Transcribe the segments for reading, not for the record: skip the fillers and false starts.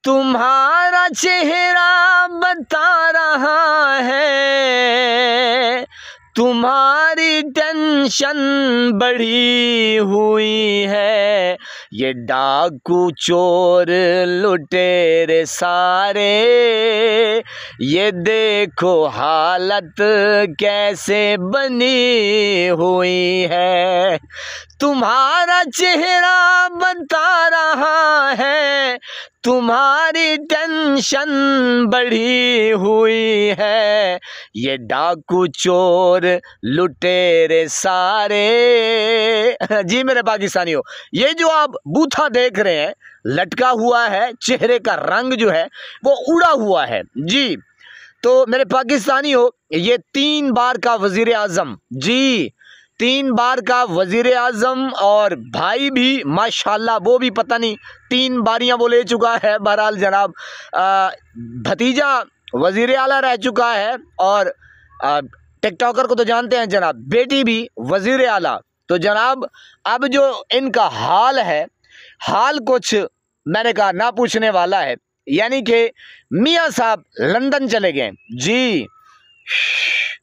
तुम्हारा चेहरा बता रहा है, तुम्हारी टेंशन बढ़ी हुई है। ये डाकू चोर लुटेरे सारे, ये देखो हालत कैसे बनी हुई है। तुम्हारा चेहरा बता रहा है, तुम्हारी टेंशन बढ़ी हुई है। ये डाकू चोर लुटेरे सारे। जी मेरे पाकिस्तानियों, ये जो आप बूथा देख रहे हैं लटका हुआ है, चेहरे का रंग जो है वो उड़ा हुआ है जी। तो मेरे पाकिस्तानियों, ये 3 बार का वजीर आजम, जी 3 बार का वजीर आजम, और भाई भी माशाल्लाह वो भी पता नहीं 3 बारियां वो ले चुका है। बहरहाल जनाब भतीजा वजीर आला रह चुका है, और टिकटॉकर को तो जानते हैं जनाब, बेटी भी वजीर आला। तो जनाब अब जो इनका हाल है, हाल कुछ मैंने कहा ना पूछने वाला है। यानी कि मियाँ साहब लंदन चले गए जी,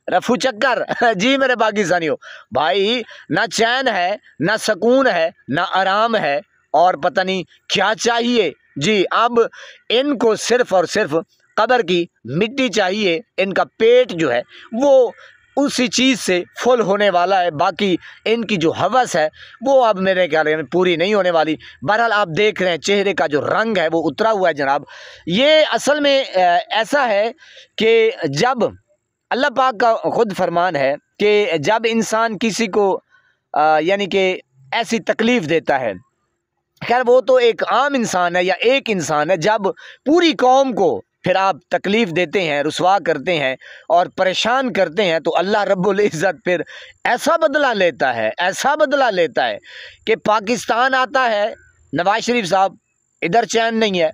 रफू चक्कर। जी मेरे पाकिस्तानियों, भाई ना चैन है, ना सुकून है, ना आराम है, और पता नहीं क्या चाहिए जी। अब इनको सिर्फ और सिर्फ कब्र की मिट्टी चाहिए। इनका पेट जो है वो उसी चीज़ से फुल होने वाला है, बाकी इनकी जो हवस है वो अब मेरे ख्याल में पूरी नहीं होने वाली। बहरहाल आप देख रहे हैं चेहरे का जो रंग है वो उतरा हुआ है जनाब। ये असल में ऐसा है कि जब अल्लाह पाक का खुद फरमान है कि जब इंसान किसी को यानी कि ऐसी तकलीफ़ देता है, खैर वो तो एक आम इंसान है या एक इंसान है, जब पूरी कौम को फिर आप तकलीफ़ देते हैं, रुसवा करते हैं और परेशान करते हैं, तो अल्लाह रब्बुल इज़्ज़त फिर ऐसा बदला लेता है, ऐसा बदला लेता है कि पाकिस्तान आता है नवाज शरीफ साहब, इधर चैन नहीं है,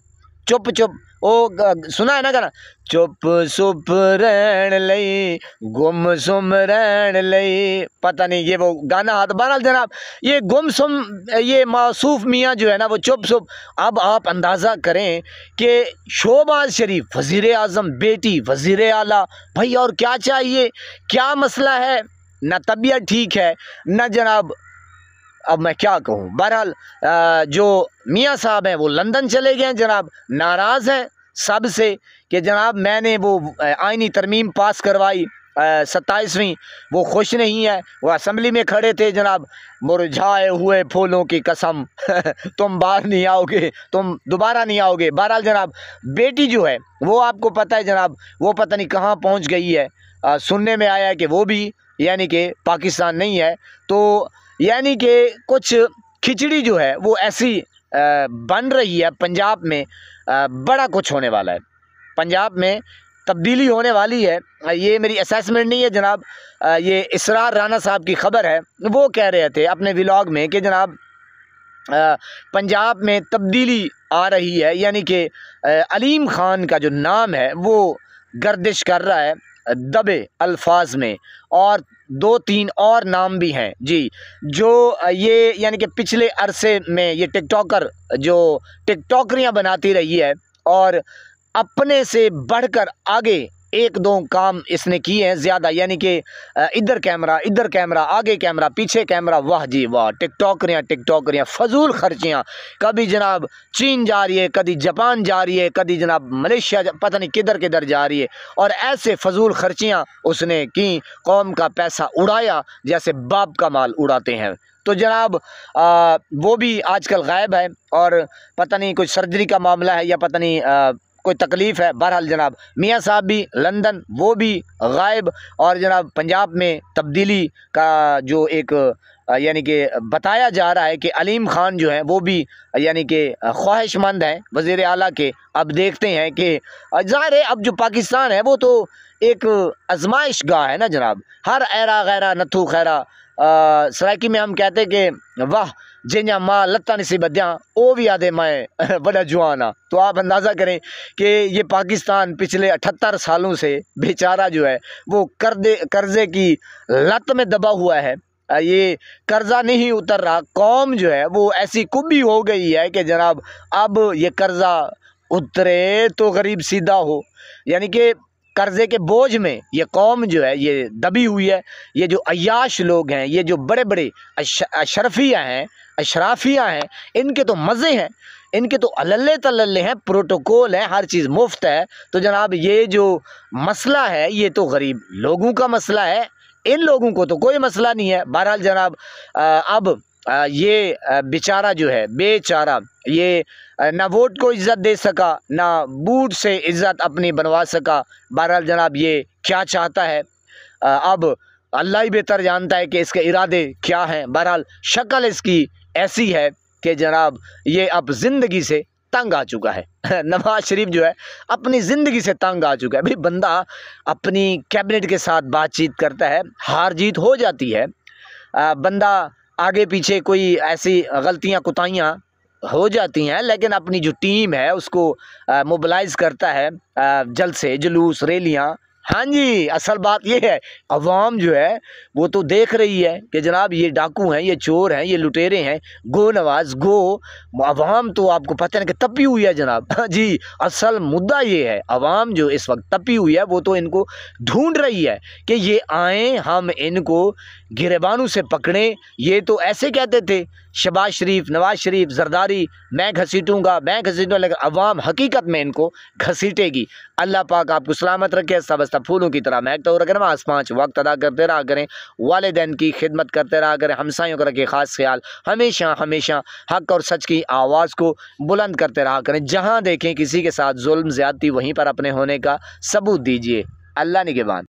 चुप चुप। ओ सुना है ना गाना, चुप सुप रहन लई गुमसुम रहन लई, पता नहीं ये वो गाना हाथ। बहरहाल जनाब ये गुमसुम, ये मासूफ मियाँ जो है ना वो चुप सुप। अब आप अंदाज़ा करें कि शहबाज शरीफ वज़ीर आज़म, बेटी वज़ीर आला, भाई और क्या चाहिए, क्या मसला है? ना तबीयत ठीक है ना जनाब, अब मैं क्या कहूँ। बहरहाल जो मियाँ साहब हैं वो लंदन चले गए हैं जनाब, नाराज़ हैं सबसे कि जनाब मैंने वो आईनी तरमीम पास करवाई 27वीं, वो खुश नहीं है। वो असम्बली में खड़े थे जनाब, मुरझाए हुए फूलों की कसम तुम बाहर नहीं आओगे, तुम दोबारा नहीं आओगे। बहरहाल जनाब बेटी जो है वो आपको पता है जनाब, वो पता नहीं कहाँ पहुँच गई है। सुनने में आया है कि वो भी यानी कि पाकिस्तान नहीं है। तो यानी कि कुछ खिचड़ी जो है वो ऐसी बन रही है पंजाब में, बड़ा कुछ होने वाला है, पंजाब में तब्दीली होने वाली है। ये मेरी असेसमेंट नहीं है जनाब, ये इसरार राना साहब की खबर है। वो कह रहे थे अपने व्लॉग में कि जनाब पंजाब में तब्दीली आ रही है, यानी कि अलीम ख़ान का जो नाम है वो गर्दिश कर रहा है दबे अल्फाज में, और 2-3 और नाम भी हैं जी, जो ये यानी कि पिछले अरसे में ये टिकटॉकर जो टिकटॉकरियाँ बनाती रही है और अपने से बढ़कर आगे 1-2 काम इसने किए हैं ज़्यादा, यानी कि इधर कैमरा, आगे कैमरा, पीछे कैमरा। वाह जी वाह, टिकटॉकरियाँ फजूल खर्चियाँ, कभी जनाब चीन जा रही है, कभी जापान जा रही है, कभी जनाब मलेशिया, पता नहीं किधर किधर जा रही है, और ऐसे फजूल खर्चियाँ उसने की, कौम का पैसा उड़ाया जैसे बाप का माल उड़ाते हैं। तो जनाब वो भी आजकल गायब है, और पता नहीं कुछ सर्जरी का मामला है या पता नहीं कोई तकलीफ़ है। बहरहाल जनाब मियाँ साहब भी लंदन, वो भी गायब, और जनाब पंजाब में तब्दीली का जो एक यानी कि बताया जा रहा है कि अलीम ख़ान जो है वो भी यानी कि ख्वाहिशमंद हैं वज़ीर आला के। अब देखते हैं कि ज़ाहिर है अब जो पाकिस्तान है वो तो एक आजमाइश गाह है ना जनाब, हर ऐरा गैरा नथू खैरा। सराइकी में हम कहते कि वाह जिन्या माँ लत्ता नसी बद्या वो भी आदे मैं बड़ा जुआना। तो आप अंदाज़ा करें कि ये पाकिस्तान पिछले 78 सालों से बेचारा जो है वो कर्ज़े की लत में दबा हुआ है। ये कर्ज़ा नहीं उतर रहा, कौम जो है वो ऐसी कुब्बी हो गई है कि जनाब अब ये कर्ज़ा उतरे तो गरीब सीधा हो। यानी कि कर्जे के बोझ में ये कौम जो है ये दबी हुई है। ये जो अय्याश लोग हैं, ये जो बड़े बड़े अशराफियाँ हैं, इनके तो मज़े हैं, इनके तो अल्ले तल्ले हैं, प्रोटोकॉल है, हर चीज़ मुफ्त है। तो जनाब ये जो मसला है ये तो गरीब लोगों का मसला है, इन लोगों को तो कोई मसला नहीं है। बहरहाल जनाब अब ये बेचारा जो है बेचारा, ये ना वोट को इज़्ज़त दे सका, ना बूट से इज़्ज़त अपनी बनवा सका। बहरहाल जनाब ये क्या चाहता है अब अल्लाह ही बेहतर जानता है कि इसके इरादे क्या हैं। बहरहाल शक्ल इसकी ऐसी है कि जनाब ये अब ज़िंदगी से तंग आ चुका है। नवाज शरीफ जो है अपनी ज़िंदगी से तंग आ चुका है। भाई बंदा अपनी कैबिनेट के साथ बातचीत करता है, हार जीत हो जाती है, बंदा आगे पीछे कोई ऐसी गलतियां कुताहियां हो जाती हैं, लेकिन अपनी जो टीम है उसको मोबिलाइज करता है, जलसे जुलूस रैलियां। हाँ जी, असल बात ये है अवाम जो है वो तो देख रही है कि जनाब ये डाकू हैं, ये चोर हैं, ये लुटेरे हैं, गो नवाज गो। अवाम तो आपको पता है कि तपी हुई है जनाब। जी, असल मुद्दा ये है अवाम जो इस वक्त तपी हुई है वो तो इनको ढूंढ रही है कि ये आए, हम इनको गिरेबानों से पकड़ें। ये तो ऐसे कहते थे शहबाज शरीफ, नवाज शरीफ, जरदारी, मैं घसीटूंगा, मैं घसीटूंगा, लेकिन अवाम हकीकत में इनको घसीटेगी। अल्लाह पाक आपको सलामत रखे, सब फूलों की तरह महकता हो रखे। नमाज 5 वक्त अदा करते रहा करें, वालिदैन की खिदमत करते रहा करें, हमसायों का रखे ख़ास ख्याल, हमेशा हमेशा हक और सच की आवाज़ को बुलंद करते रहा करें। जहाँ देखें किसी के साथ जुल्म ज़्यादती, वहीं पर अपने होने का सबूत दीजिए। अल्लाह निगहबान।